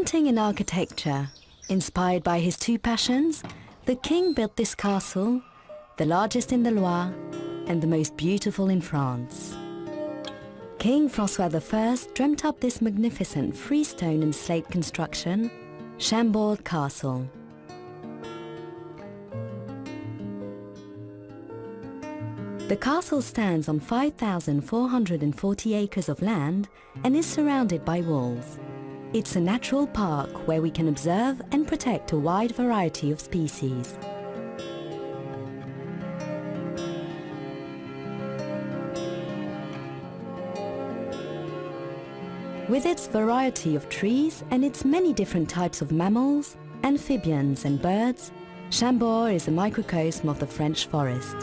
Hunting and architecture. Inspired by his two passions, the king built this castle, the largest in the Loire and the most beautiful in France. King François I dreamt up this magnificent freestone and slate construction, Chambord Castle. The castle stands on 5,440 acres of land and is surrounded by walls. It's a natural park where we can observe and protect a wide variety of species. With its variety of trees and its many different types of mammals, amphibians and birds, Chambord is a microcosm of the French forest.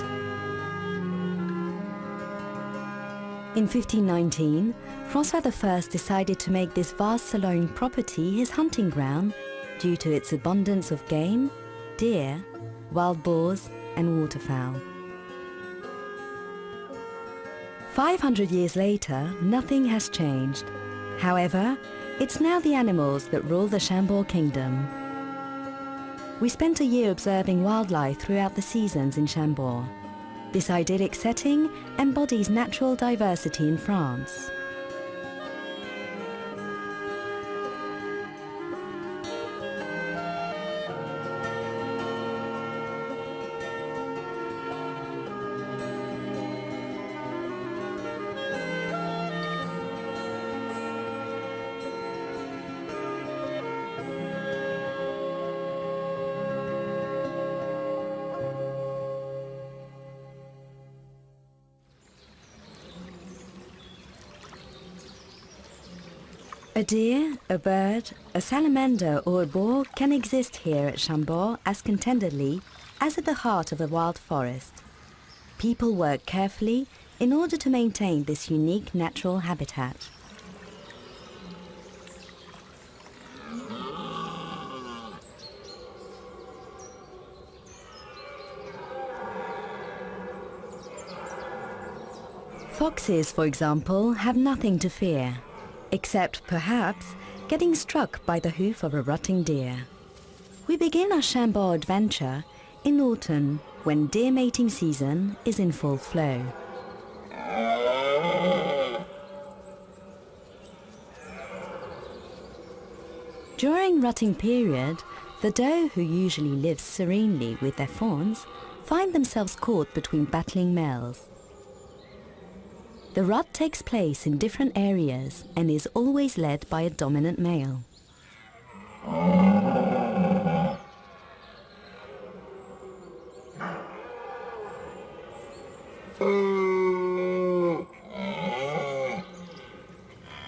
In 1519, François I decided to make this vast Sologne property his hunting ground due to its abundance of game, deer, wild boars and waterfowl. 500 years later, nothing has changed. However, it's now the animals that rule the Chambord kingdom. We spent a year observing wildlife throughout the seasons in Chambord. This idyllic setting embodies natural diversity in France. A deer, a bird, a salamander or a boar can exist here at Chambord as contentedly as at the heart of a wild forest. People work carefully in order to maintain this unique natural habitat. Foxes, for example, have nothing to fear, except perhaps getting struck by the hoof of a rutting deer. We begin our Chambord adventure in autumn when deer mating season is in full flow. During rutting period, the doe, who usually lives serenely with their fawns, find themselves caught between battling males. The rut takes place in different areas and is always led by a dominant male.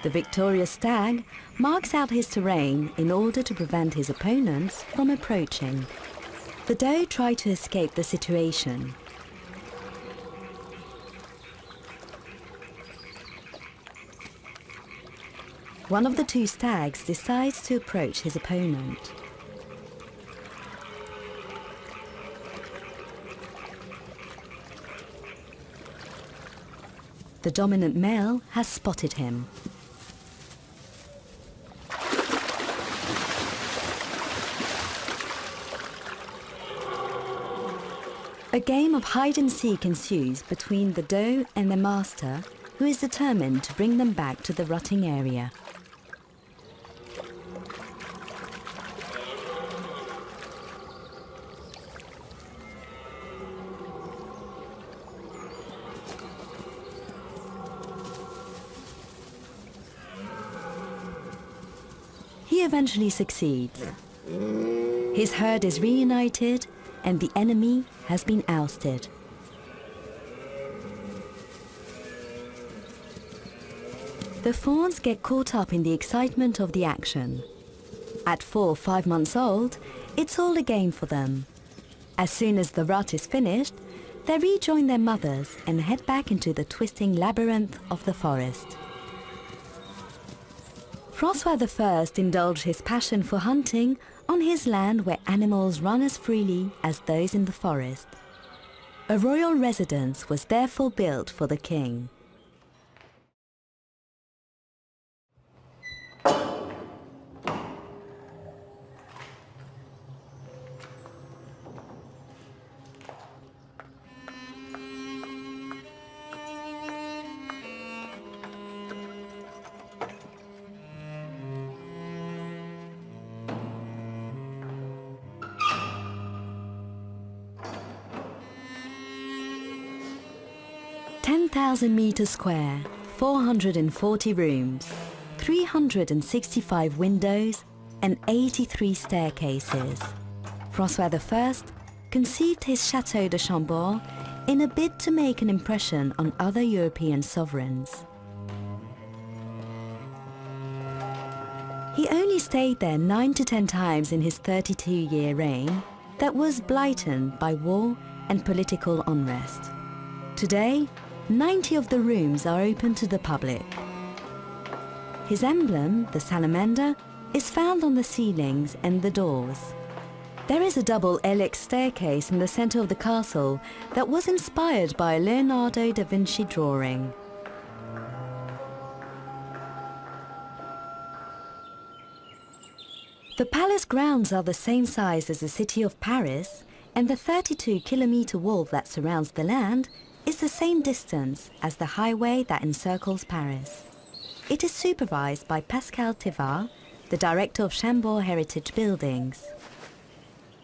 The victorious stag marks out his terrain in order to prevent his opponents from approaching. The doe try to escape the situation. One of the two stags decides to approach his opponent. The dominant male has spotted him. A game of hide and seek ensues between the doe and their master, who is determined to bring them back to the rutting area. He eventually succeeds. His herd is reunited and the enemy has been ousted. The fawns get caught up in the excitement of the action. At 4 or 5 months old, it's all a game for them. As soon as the rut is finished, they rejoin their mothers and head back into the twisting labyrinth of the forest. François I indulged his passion for hunting on his land where animals run as freely as those in the forest. A royal residence was therefore built for the king. 10,000 meters square, 440 rooms, 365 windows and 83 staircases. François I conceived his Château de Chambord in a bid to make an impression on other European sovereigns. He only stayed there 9 to 10 times in his 32-year reign that was blighted by war and political unrest. Today, 90 of the rooms are open to the public. His emblem, the salamander, is found on the ceilings and the doors. There is a double helix staircase in the center of the castle that was inspired by a Leonardo da Vinci drawing. The palace grounds are the same size as the city of Paris, and the 32-kilometer wall that surrounds the land is the same distance as the highway that encircles Paris. It is supervised by Pascal Thévard, the director of Chambord Heritage Buildings.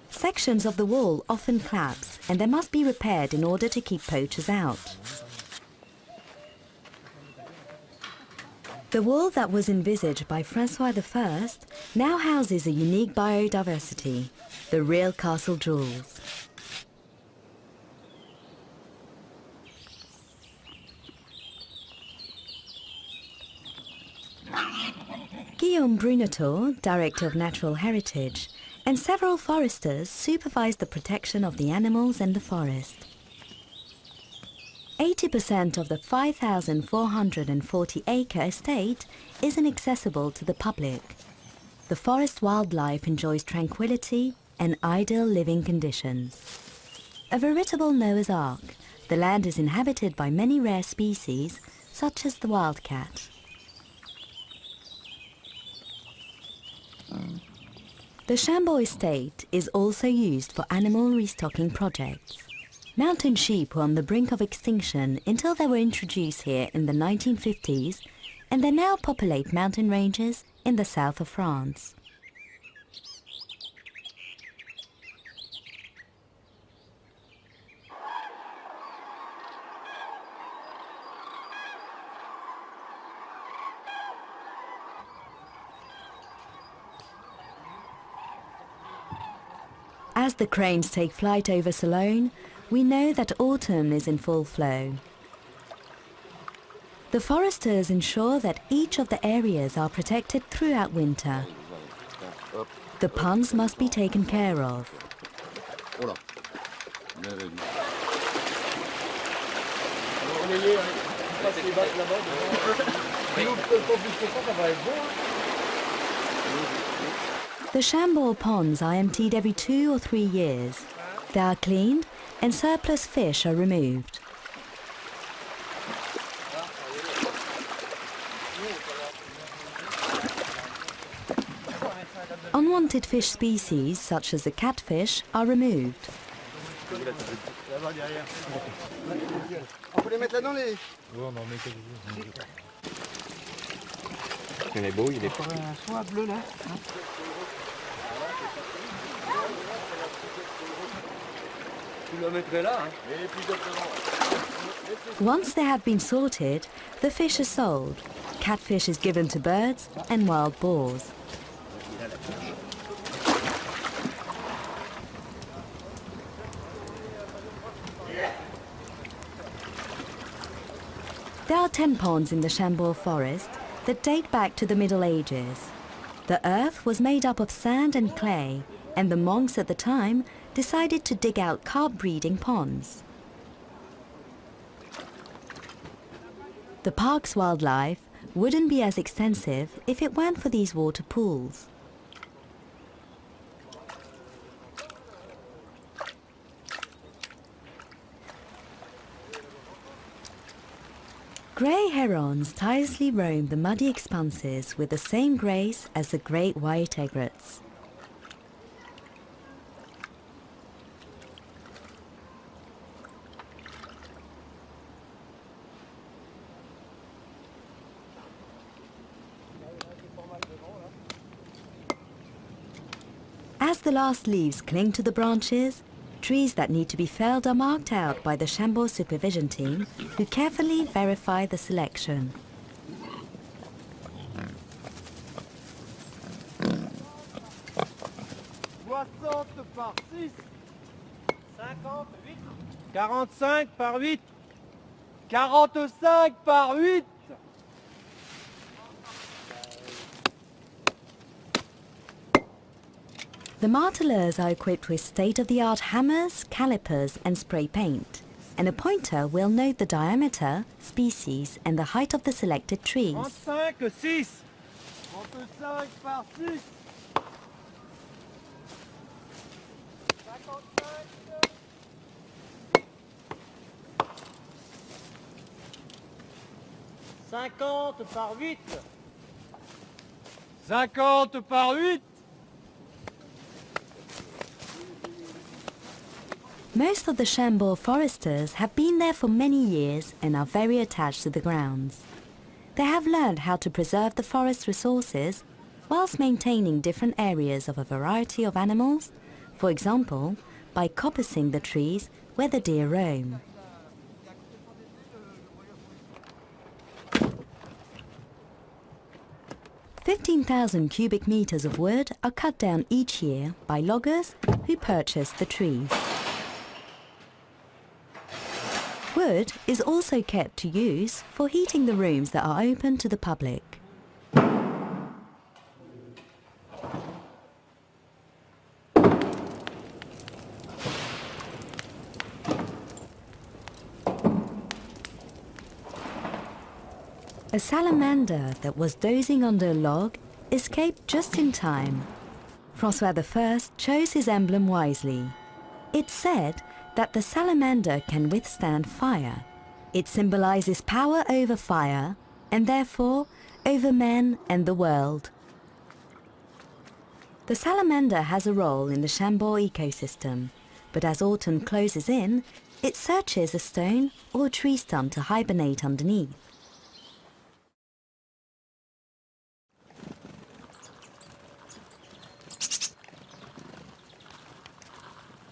Sections of the wall often collapse and they must be repaired in order to keep poachers out. The wall that was envisaged by François I now houses a unique biodiversity, the real castle jewels. Guillaume Brunetot, Director of Natural Heritage, and several foresters supervise the protection of the animals and the forest. 80% of the 5,440-acre estate is inaccessible to the public. The forest wildlife enjoys tranquility and ideal living conditions. A veritable Noah's Ark, the land is inhabited by many rare species, such as the wildcat. The Chambord estate is also used for animal restocking projects. Mountain sheep were on the brink of extinction until they were introduced here in the 1950s, and they now populate mountain ranges in the south of France. As the cranes take flight over Sologne, we know that autumn is in full flow. The foresters ensure that each of the areas are protected throughout winter. The ponds must be taken care of. The Chambord ponds are emptied every 2 or 3 years. They are cleaned and surplus fish are removed. Unwanted fish species, such as the catfish, are removed. Il est beau, il est Soit bleu là. Tu le mettrais là, hein? Once they have been sorted, the fish are sold. Catfish is given to birds and wild boars. There are 10 ponds in the Chambord forest that date back to the Middle Ages. The earth was made up of sand and clay, and the monks at the time decided to dig out carp-breeding ponds. The park's wildlife wouldn't be as extensive if it weren't for these water pools. Grey herons tirelessly roam the muddy expanses with the same grace as the great white egrets. As the last leaves cling to the branches, Trees that need to be felled are marked out by the Chambord supervision team, who carefully verify the selection. Par 6, 58, 45 par 8, 45 par 8. The marteleurs are equipped with state-of-the-art hammers, calipers and spray paint, and a pointer will note the diameter, species and the height of the selected trees. 35, 6. 35 par 6. 50 par 8. 50 par 8. Most of the Chambord foresters have been there for many years and are very attached to the grounds. They have learned how to preserve the forest resources whilst maintaining different areas of a variety of animals, for example, by coppicing the trees where the deer roam. "15,000 cubic meters of wood are cut down each year by loggers who purchase the trees. Wood is also kept to use for heating the rooms that are open to the public. A salamander that was dozing under a log escaped just in time. Francois I chose his emblem wisely. It's said that the salamander can withstand fire. It symbolizes power over fire and therefore over men and the world. The salamander has a role in the Chambord ecosystem, but as autumn closes in, it searches a stone or a tree stump to hibernate underneath.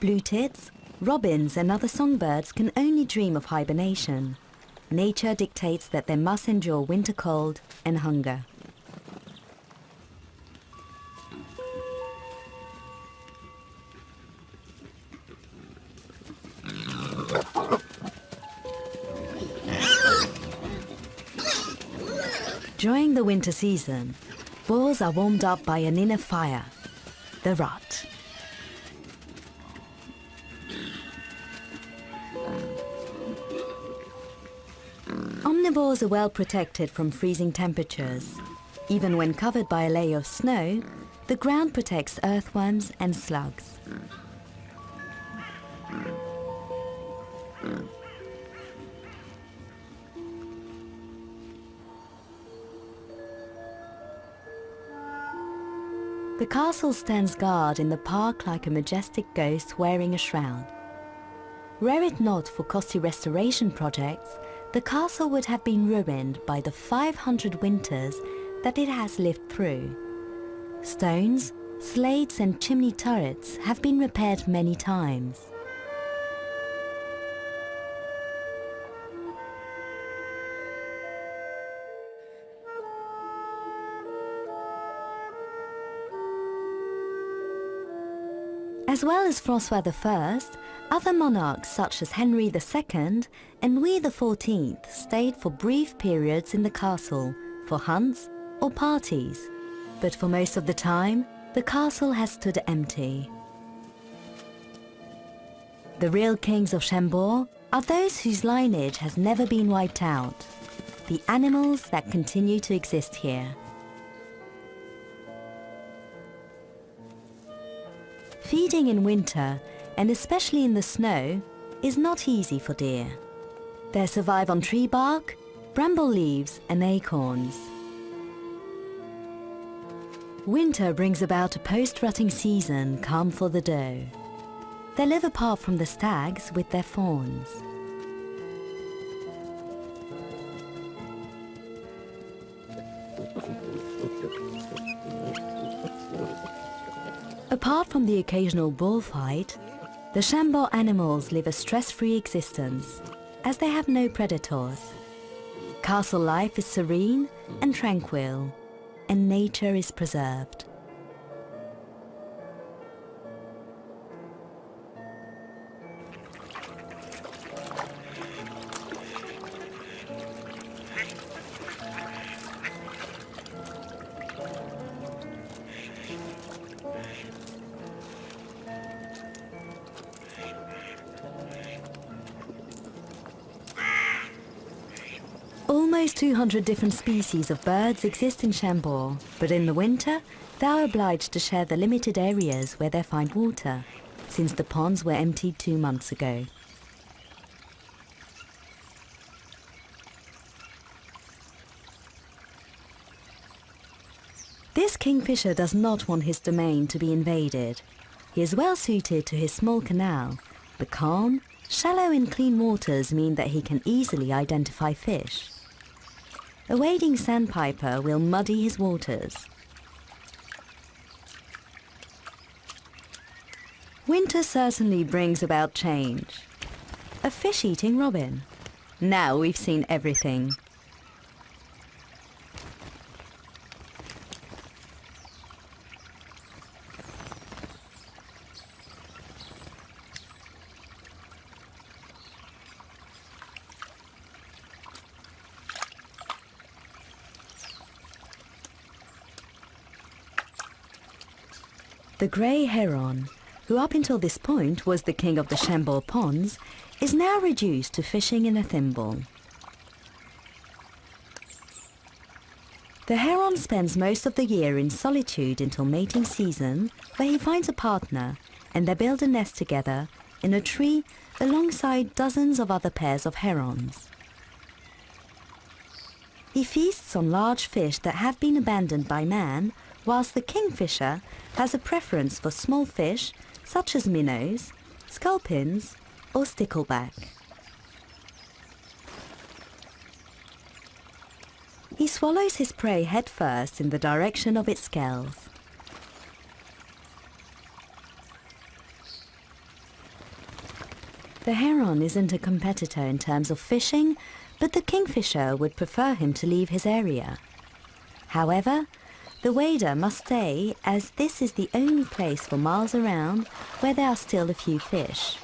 Blue tits, robins and other songbirds can only dream of hibernation. Nature dictates that they must endure winter cold and hunger. During the winter season, boars are warmed up by an inner fire, the rut. Omnivores are well protected from freezing temperatures. Even when covered by a layer of snow, the ground protects earthworms and slugs. The castle stands guard in the park like a majestic ghost wearing a shroud. Were it not for costly restoration projects, the castle would have been ruined by the 500 winters that it has lived through. Stones, slates and chimney turrets have been repaired many times. As well as Francois I, other monarchs such as Henry II and Louis XIV stayed for brief periods in the castle for hunts or parties, but for most of the time, the castle has stood empty. The real kings of Chambord are those whose lineage has never been wiped out, the animals that continue to exist here. Feeding in winter, and especially in the snow, is not easy for deer. They survive on tree bark, bramble leaves and acorns. Winter brings about a post-rutting season calm for the doe. They live apart from the stags with their fawns. Apart from the occasional bullfight, The Chambord animals live a stress-free existence, as they have no predators. Castle life is serene and tranquil, and nature is preserved. Almost 200 different species of birds exist in Chambord, but in the winter they are obliged to share the limited areas where they find water, since the ponds were emptied 2 months ago. This kingfisher does not want his domain to be invaded. He is well suited to his small canal. The calm, shallow and clean waters mean that he can easily identify fish. A wading sandpiper will muddy his waters. Winter certainly brings about change. A fish-eating robin. Now we've seen everything. The grey heron, who up until this point was the king of the Chambord ponds, is now reduced to fishing in a thimble. The heron spends most of the year in solitude until mating season, where he finds a partner, and they build a nest together in a tree alongside dozens of other pairs of herons. He feasts on large fish that have been abandoned by man, whilst the kingfisher has a preference for small fish such as minnows, sculpins or stickleback. He swallows his prey headfirst in the direction of its scales. The heron isn't a competitor in terms of fishing, but the kingfisher would prefer him to leave his area. However, the wader must stay, as this is the only place for miles around where there are still a few fish.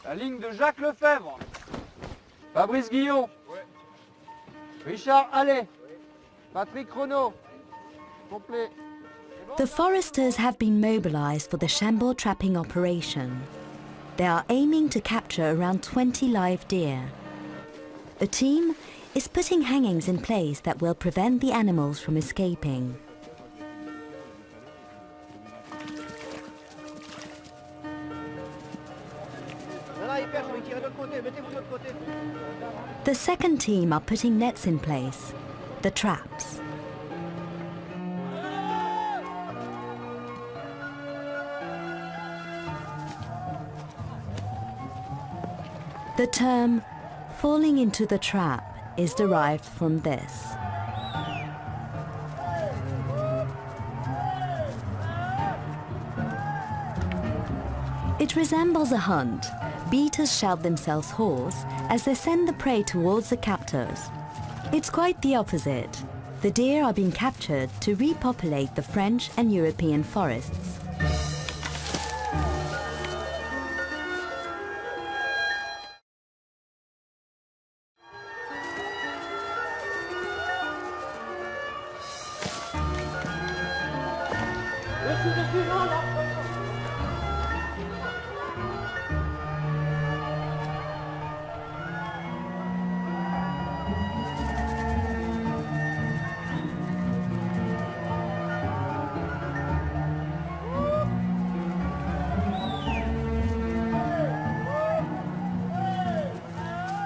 La ligne de Jacques Lefebvre. Fabrice Guillon. Richard Allais. Patrick Renaud. Complet. The foresters have been mobilized for the Chambord trapping operation. They are aiming to capture around 20 live deer. The team is putting hangings in place that will prevent the animals from escaping. The second team are putting nets in place, the traps. The term falling into the trap is derived from this. It resembles a hunt. Beaters shout themselves hoarse as they send the prey towards the captors. It's quite the opposite. The deer are being captured to repopulate the French and European forests.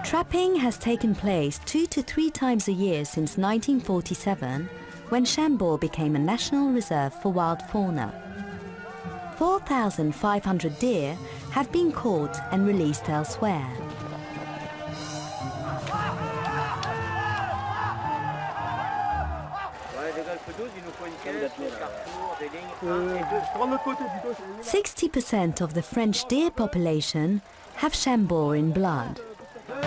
Trapping has taken place 2 to 3 times a year since 1947, when Chambord became a national reserve for wild fauna. 4,500 deer have been caught and released elsewhere. 60% of the French deer population have Chambord in blood.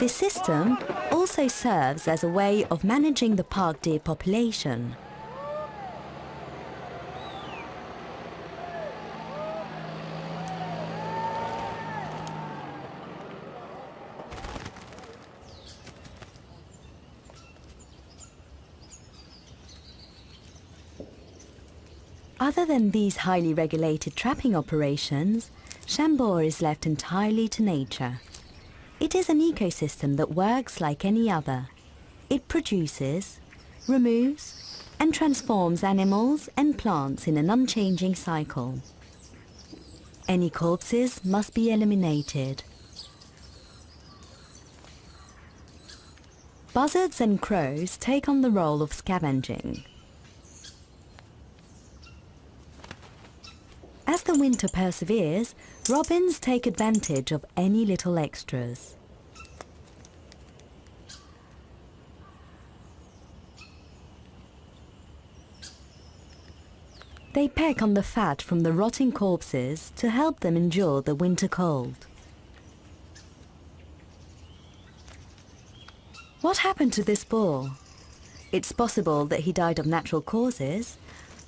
This system also serves as a way of managing the park deer population. Other than these highly regulated trapping operations, Chambord is left entirely to nature. It is an ecosystem that works like any other. It produces, removes, and transforms animals and plants in an unchanging cycle. Any corpses must be eliminated. Buzzards and crows take on the role of scavenging. As the winter perseveres, robins take advantage of any little extras. They peck on the fat from the rotting corpses to help them endure the winter cold. What happened to this boar? It's possible that he died of natural causes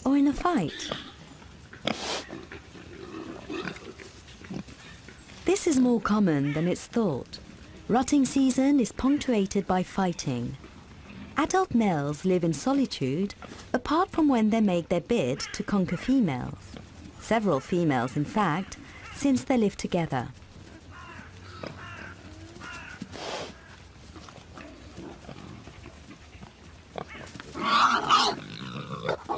or in a fight. This is more common than it's thought. Rutting season is punctuated by fighting. Adult males live in solitude, apart from when they make their bid to conquer females. Several females, in fact, since they live together.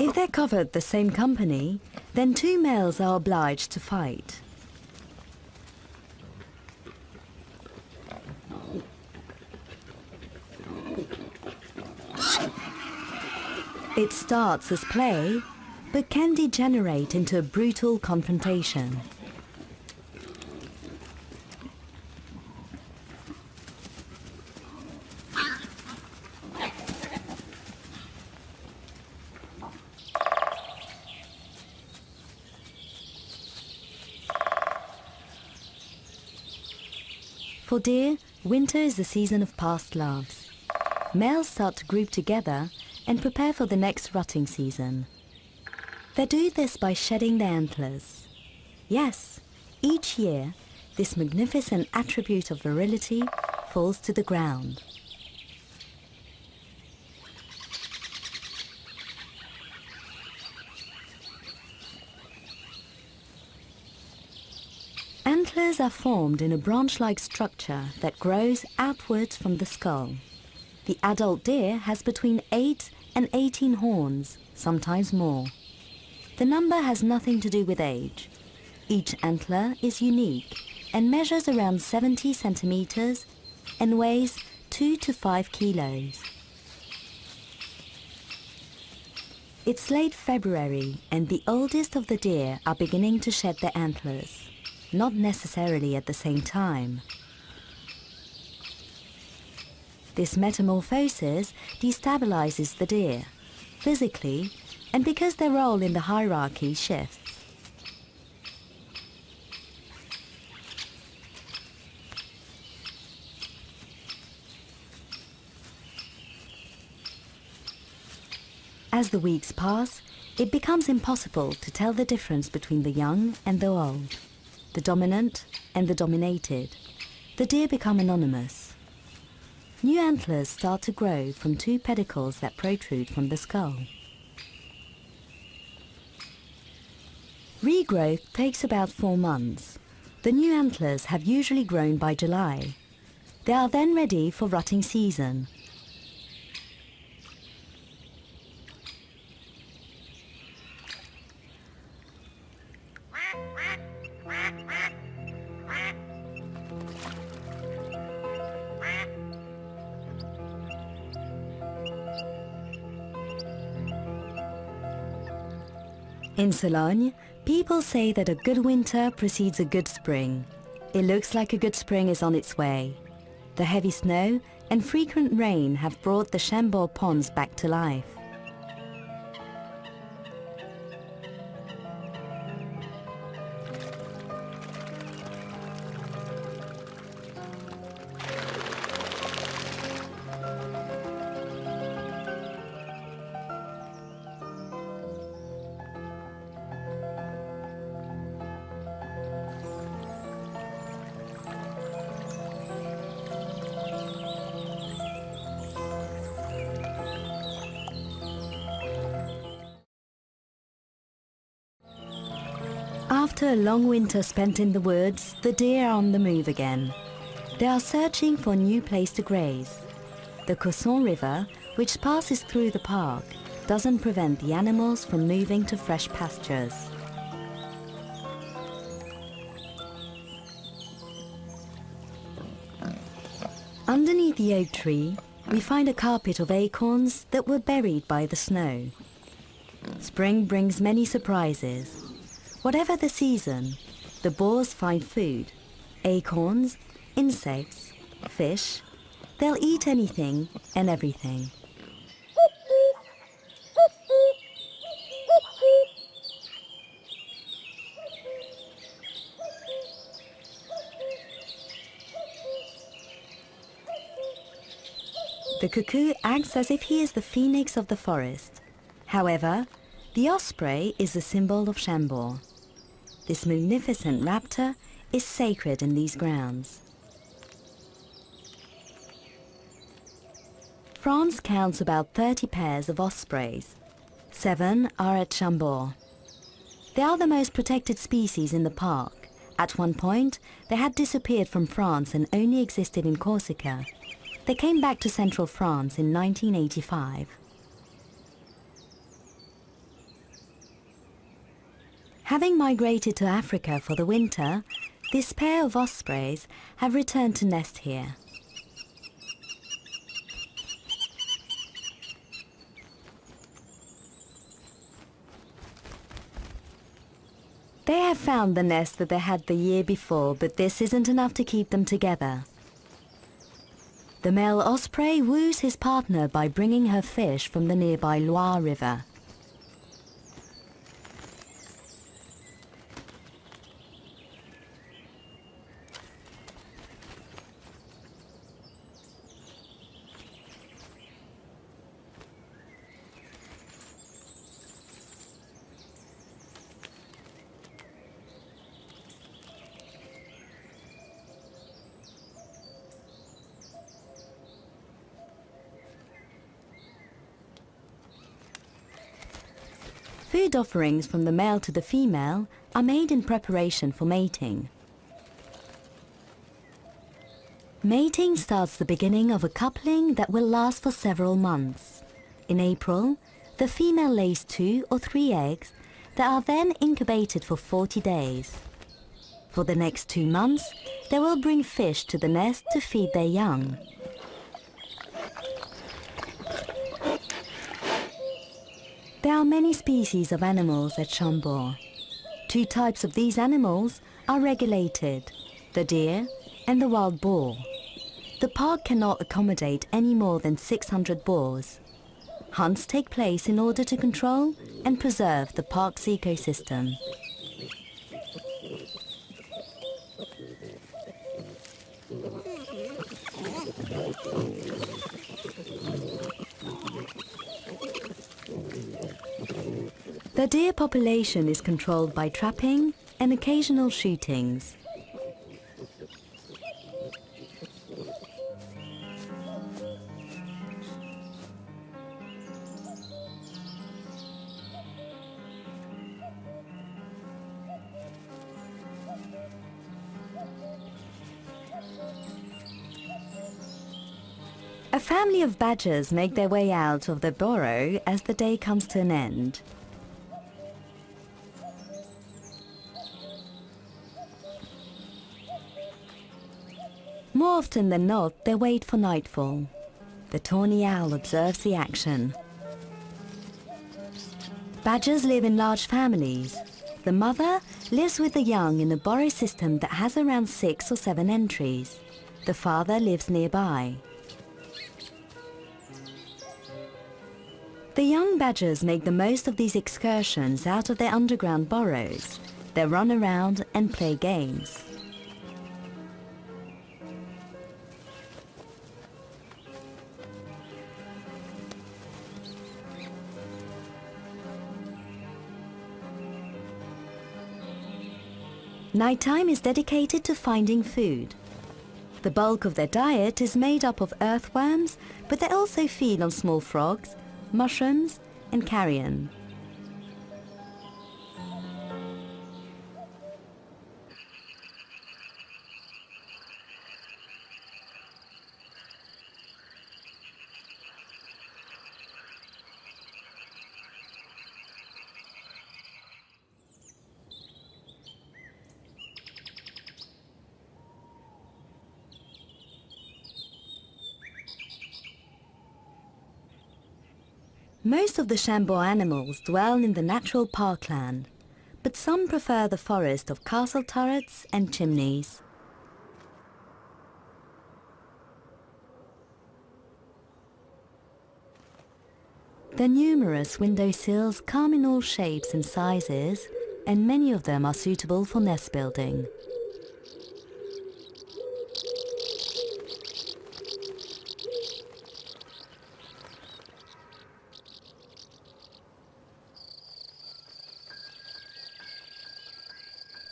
If they're covered the same company, then two males are obliged to fight. It starts as play, but can degenerate into a brutal confrontation. For deer, winter is the season of past loves. Males start to group together and prepare for the next rutting season. They do this by shedding their antlers. Yes, each year, this magnificent attribute of virility falls to the ground. Antlers are formed in a branch-like structure that grows outwards from the skull. The adult deer has between 8 and 18 horns, sometimes more. The number has nothing to do with age. Each antler is unique and measures around 70 centimeters and weighs 2 to 5 kilos. It's late February and the oldest of the deer are beginning to shed their antlers, not necessarily at the same time. This metamorphosis destabilizes the deer, physically, and because their role in the hierarchy shifts. As the weeks pass, it becomes impossible to tell the difference between the young and the old, the dominant and the dominated. The deer become anonymous. New antlers start to grow from two pedicles that protrude from the skull. Regrowth takes about 4 months. The new antlers have usually grown by July. They are then ready for rutting season. In Sologne, people say that a good winter precedes a good spring. It looks like a good spring is on its way. The heavy snow and frequent rain have brought the Chambord ponds back to life. After a long winter spent in the woods, the deer are on the move again. They are searching for a new place to graze. The Cosson River, which passes through the park, doesn't prevent the animals from moving to fresh pastures. Underneath the oak tree, we find a carpet of acorns that were buried by the snow. Spring brings many surprises. Whatever the season, the boars find food: acorns, insects, fish. They'll eat anything and everything. The cuckoo acts as if he is the phoenix of the forest. However, the osprey is the symbol of Chambord. This magnificent raptor is sacred in these grounds. France counts about 30 pairs of ospreys. 7 are at Chambord. They are the most protected species in the park. At one point, they had disappeared from France and only existed in Corsica. They came back to central France in 1985. Having migrated to Africa for the winter, this pair of ospreys have returned to nest here. They have found the nest that they had the year before, but this isn't enough to keep them together. The male osprey woos his partner by bringing her fish from the nearby Loire River. Food offerings from the male to the female are made in preparation for mating. Mating starts the beginning of a coupling that will last for several months. In April, the female lays 2 or 3 eggs that are then incubated for 40 days. For the next 2 months, they will bring fish to the nest to feed their young. There are many species of animals at Chambord. 2 types of these animals are regulated: the deer and the wild boar. The park cannot accommodate any more than 600 boars. Hunts take place in order to control and preserve the park's ecosystem. The deer population is controlled by trapping and occasional shootings. A family of badgers make their way out of their burrow as the day comes to an end. More often than not, they wait for nightfall. The tawny owl observes the action. Badgers live in large families. The mother lives with the young in a burrow system that has around 6 or 7 entries. The father lives nearby. The young badgers make the most of these excursions out of their underground burrows. They run around and play games. Nighttime is dedicated to finding food. The bulk of their diet is made up of earthworms, but they also feed on small frogs, mushrooms, and carrion. Most of the Chambord animals dwell in the natural parkland, but some prefer the forest of castle turrets and chimneys. The numerous window sills come in all shapes and sizes, and many of them are suitable for nest building.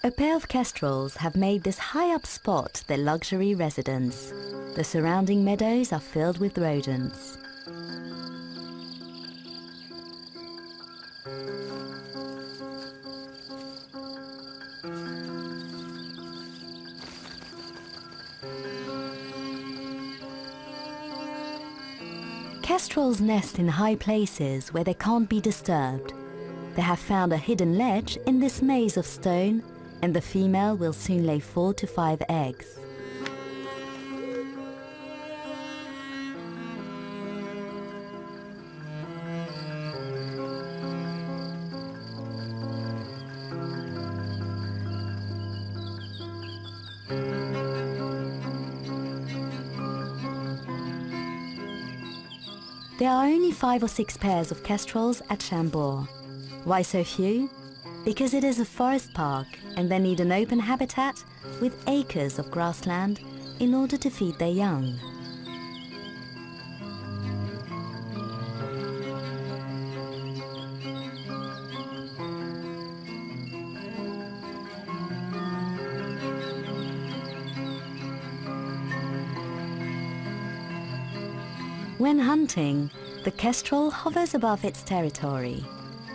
A pair of kestrels have made this high-up spot their luxury residence. The surrounding meadows are filled with rodents. Kestrels nest in high places where they can't be disturbed. They have found a hidden ledge in this maze of stone, and the female will soon lay 4 to 5 eggs. There are only 5 or 6 pairs of kestrels at Chambord. Why so few? Because it is a forest park and they need an open habitat with acres of grassland in order to feed their young. When hunting, the kestrel hovers above its territory.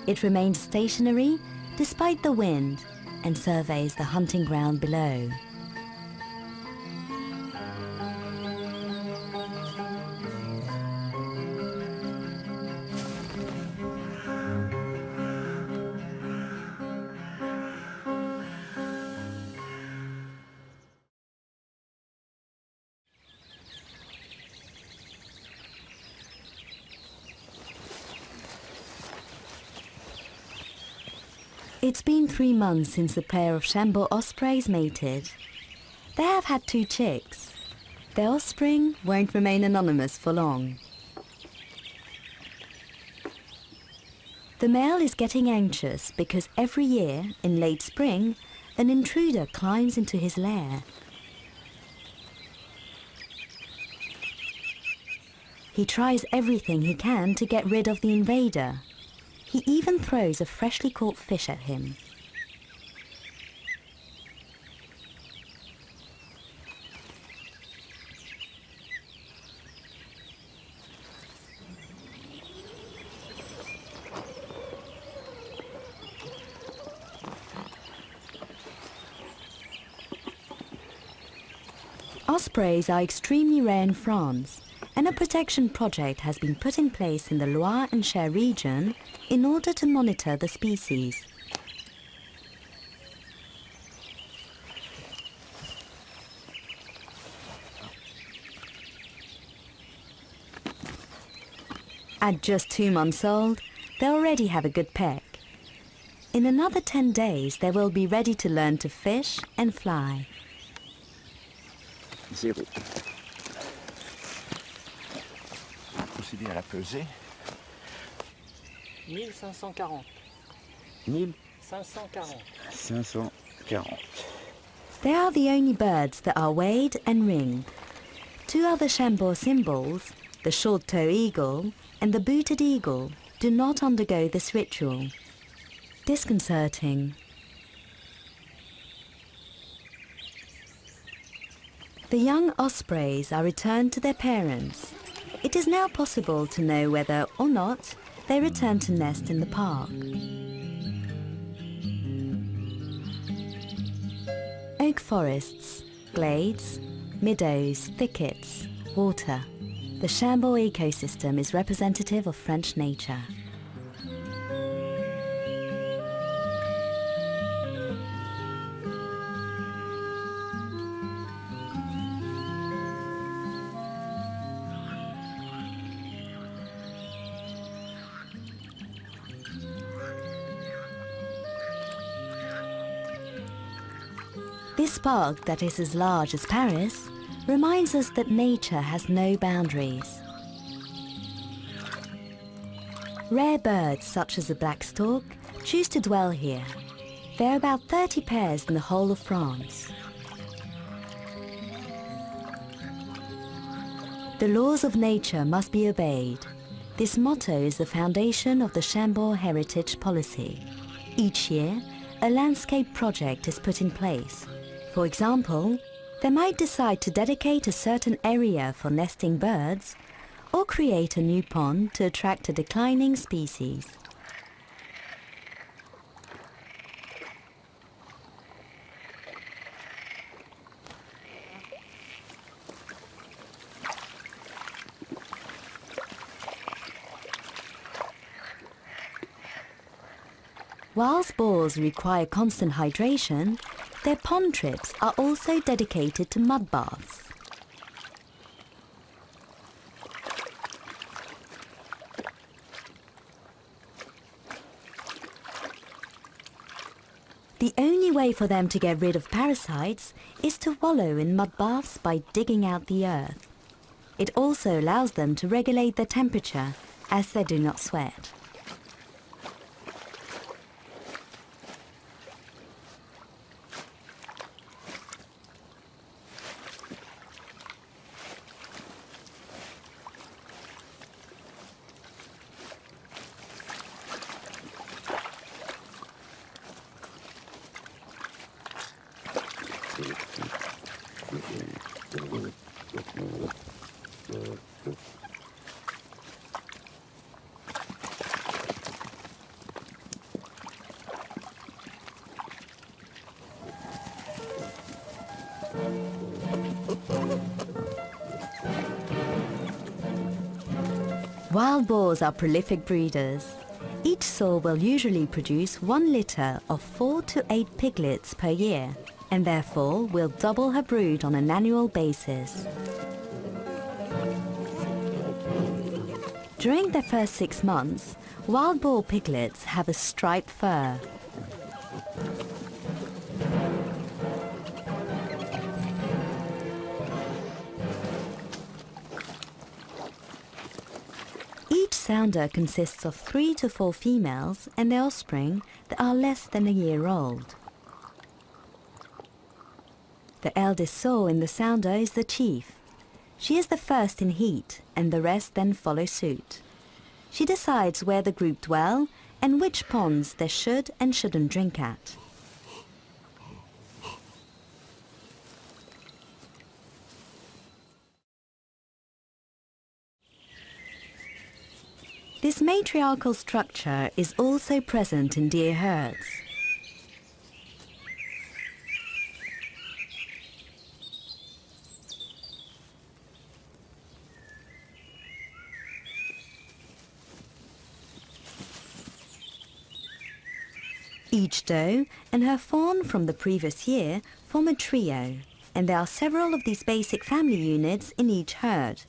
It remains stationary despite the wind and surveys the hunting ground below. It's been 3 months since the pair of Chambord ospreys mated. They have had 2 chicks. Their offspring won't remain anonymous for long. The male is getting anxious because every year, in late spring, an intruder climbs into his lair. He tries everything he can to get rid of the invader. He even throws a freshly caught fish at him. Ospreys are extremely rare in France, and a protection project has been put in place in the Loire and Cher region in order to monitor the species. At just 2 months old, they already have a good peck. In another 10 days, they will be ready to learn to fish and fly. 0. Procéder à la pesée. 1540. 1540. 540. They are the only birds that are weighed and ringed. 2 other Chambord symbols, the short-toe eagle and the booted eagle, do not undergo this ritual. Disconcerting. The young ospreys are returned to their parents. It is now possible to know whether or not they return to nest in the park. Oak forests, glades, meadows, thickets, water. The Chambord ecosystem is representative of French nature. This park, that is as large as Paris, reminds us that nature has no boundaries. Rare birds such as the black stork choose to dwell here. There are about 30 pairs in the whole of France. The laws of nature must be obeyed. This motto is the foundation of the Chambord Heritage Policy. Each year, a landscape project is put in place. For example, they might decide to dedicate a certain area for nesting birds or create a new pond to attract a declining species. Whilst boars require constant hydration, their pond trips are also dedicated to mud baths. The only way for them to get rid of parasites is to wallow in mud baths by digging out the earth. It also allows them to regulate their temperature as they do not sweat. Wild boars are prolific breeders. Each sow will usually produce 1 litter of 4 to 8 piglets per year, and therefore will double her brood on an annual basis. During their first 6 months, wild boar piglets have a striped fur. Each sounder consists of 3 to 4 females and their offspring that are less than a year old. The eldest sow in the sounder is the chief. She is the first in heat, and the rest then follow suit. She decides where the group dwell and which ponds they should and shouldn't drink at. This matriarchal structure is also present in deer herds. Each doe and her fawn from the previous year form a trio, and there are several of these basic family units in each herd.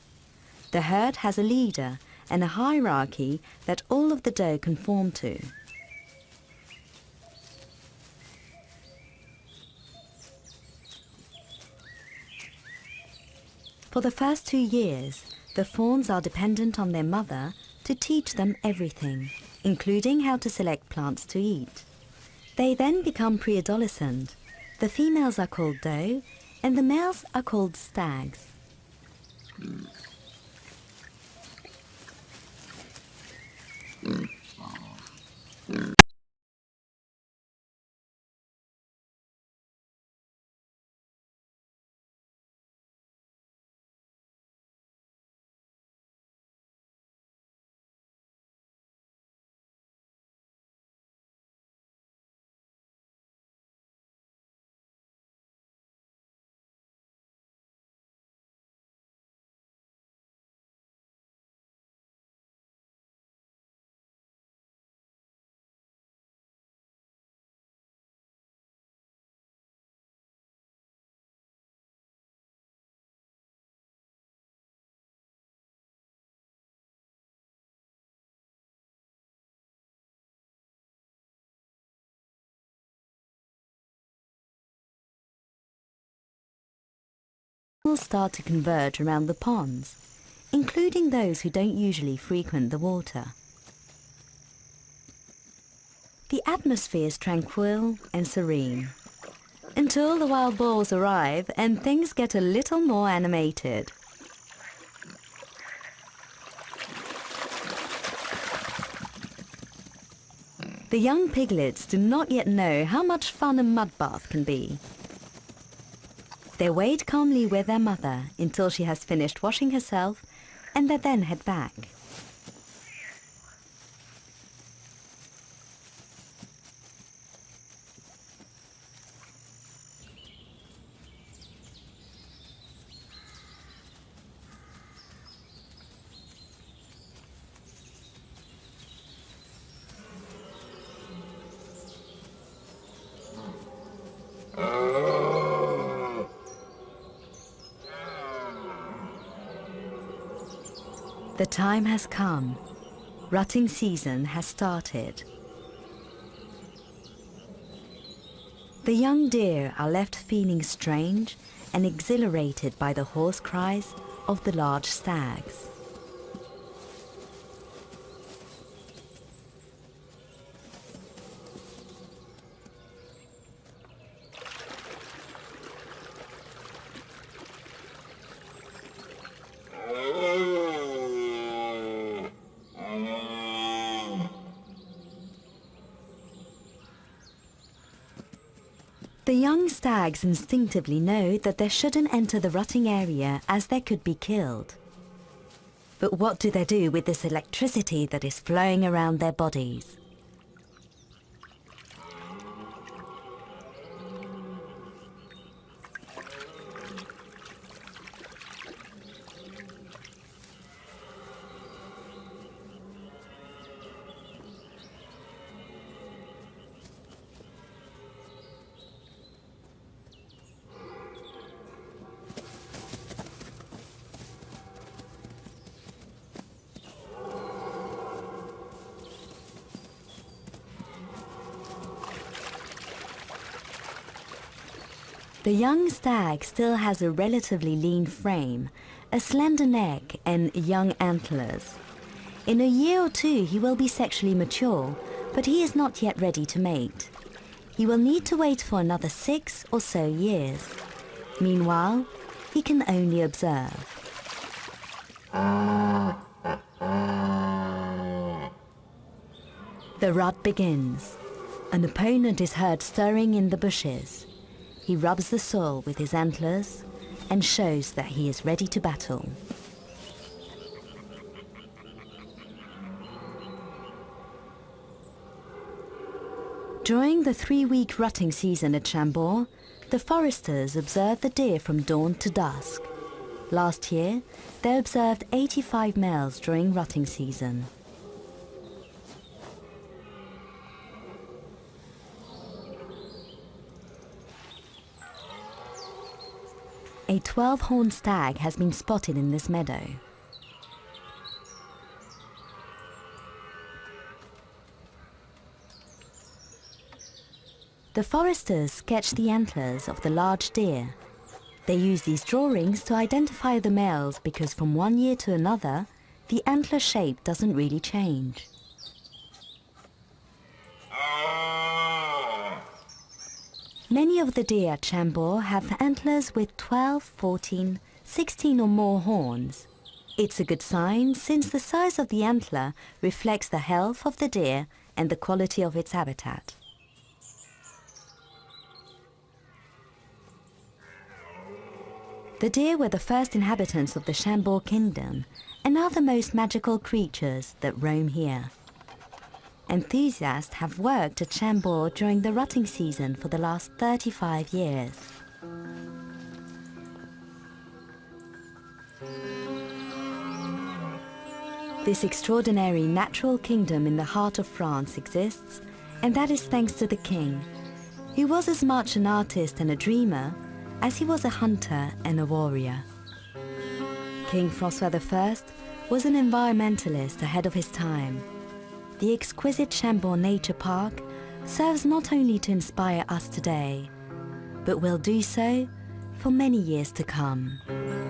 The herd has a leader and a hierarchy that all of the doe conform to. For the first 2 years, the fawns are dependent on their mother to teach them everything, including how to select plants to eat. They then become pre-adolescent. The females are called doe and the males are called stags. animals start to converge around the ponds, including those who don't usually frequent the water. The atmosphere is tranquil and serene, until the wild boars arrive and things get a little more animated. The young piglets do not yet know how much fun a mud bath can be. They wait calmly with their mother until she has finished washing herself, and they then head back. The time has come. Rutting season has started. The young deer are left feeling strange and exhilarated by the hoarse cries of the large stags. The young stags instinctively know that they shouldn't enter the rutting area as they could be killed. But what do they do with this electricity that is flowing around their bodies? The young stag still has a relatively lean frame, a slender neck and young antlers. In a year or two he will be sexually mature, but he is not yet ready to mate. He will need to wait for another 6 or so years. Meanwhile, he can only observe. The rut begins. An opponent is heard stirring in the bushes. He rubs the soil with his antlers and shows that he is ready to battle. During the 3-week rutting season at Chambord, the foresters observed the deer from dawn to dusk. Last year, they observed 85 males during rutting season. A 12-horned stag has been spotted in this meadow. The foresters sketched the antlers of the large deer. They use these drawings to identify the males because from one year to another, the antler shape doesn't really change. Many of the deer at Chambord have antlers with 12, 14, 16 or more horns. It's a good sign since the size of the antler reflects the health of the deer and the quality of its habitat. The deer were the first inhabitants of the Chambord Kingdom and are the most magical creatures that roam here. Enthusiasts have worked at Chambord during the rutting season for the last 35 years. This extraordinary natural kingdom in the heart of France exists, and that is thanks to the king, who was as much an artist and a dreamer as he was a hunter and a warrior. King François I was an environmentalist ahead of his time. The exquisite Chambord Nature Park serves not only to inspire us today, but will do so for many years to come.